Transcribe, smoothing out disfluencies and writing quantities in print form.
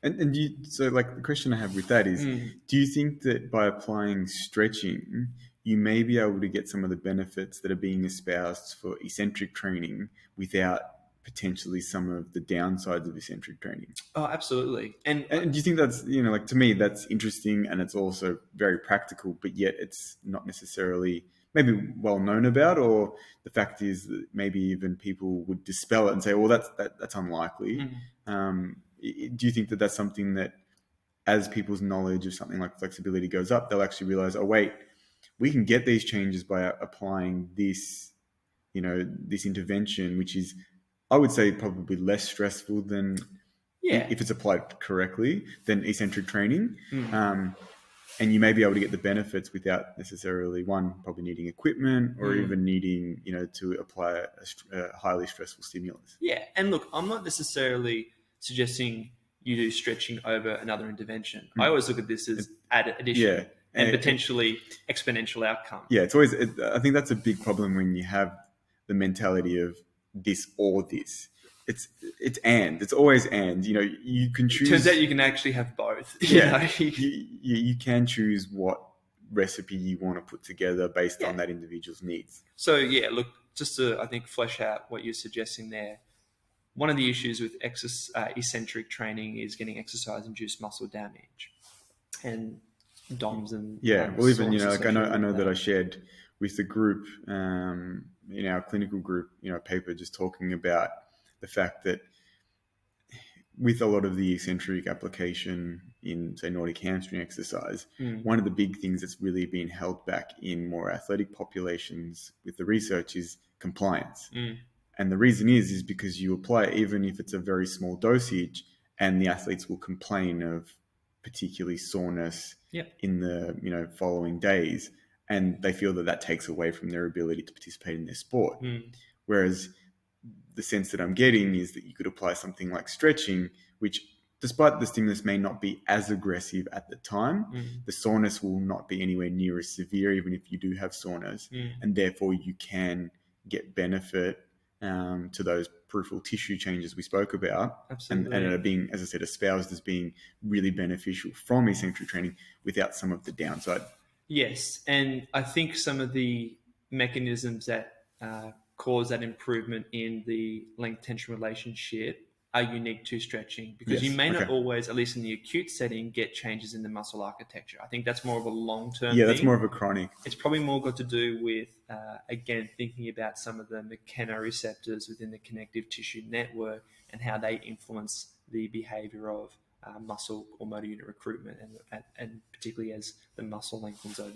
And so like the question I have with that is, Mm. do you think that by applying stretching, you may be able to get some of the benefits that are being espoused for eccentric training without potentially some of the downsides of eccentric training? Oh, absolutely. And And do you think that's, like to me, that's interesting and it's also very practical, but yet it's not necessarily maybe well known about, or the fact is that maybe even people would dispel it and say, well, that's unlikely. mm, Do you think that that's something that as people's knowledge of something like flexibility goes up, they'll actually realize, oh, wait, we can get these changes by applying this, this intervention, which is, I would say, probably less stressful than yeah. if it's applied correctly than eccentric training. Mm. And you may be able to get the benefits without necessarily probably needing equipment or Mm. even needing, to apply a highly stressful stimulus. Yeah. And look, I'm not necessarily suggesting you do stretching over another intervention. I always look at this as added addition Yeah. and potentially exponential outcome. Yeah, it's always. I think that's a big problem when you have the mentality of this or this. It's always and. You can choose. Turns out you can actually have both. Yeah, you can choose what recipe you want to put together based Yeah. on that individual's needs. So yeah, look, just to I think flesh out what you're suggesting there. One of the issues with eccentric training is getting exercise-induced muscle damage, and DOMs and Yeah, well, even soreness like I associated know with that I shared with the group in our clinical group, a paper just talking about the fact that with a lot of the eccentric application in, say, Nordic hamstring exercise, one of the big things that's really been held back in more athletic populations with the research is compliance. And the reason is because you apply it, even if it's a very small dosage, and the athletes will complain of particularly soreness Yep. in the following days, and they feel that takes away from their ability to participate in their sport. Whereas the sense that I'm getting is that you could apply something like stretching, which, despite the stimulus may not be as aggressive at the time, the soreness will not be anywhere near as severe, even if you do have soreness, and therefore you can get benefit to those peripheral tissue changes we spoke about. Absolutely. And are being, as I said, espoused as being really beneficial from eccentric training without some of the downside. Yes, and I think some of the mechanisms that cause that improvement in the length tension relationship are unique to stretching, because you Yes, may not okay. always, at least in the acute setting, get changes in the muscle architecture. I think that's more of a long-term Yeah, thing. that's more of a chronic. It's probably more got to do with, again, thinking about some of the mechanoreceptors within the connective tissue network and how they influence the behavior of muscle or motor unit recruitment, and particularly as the muscle lengthens over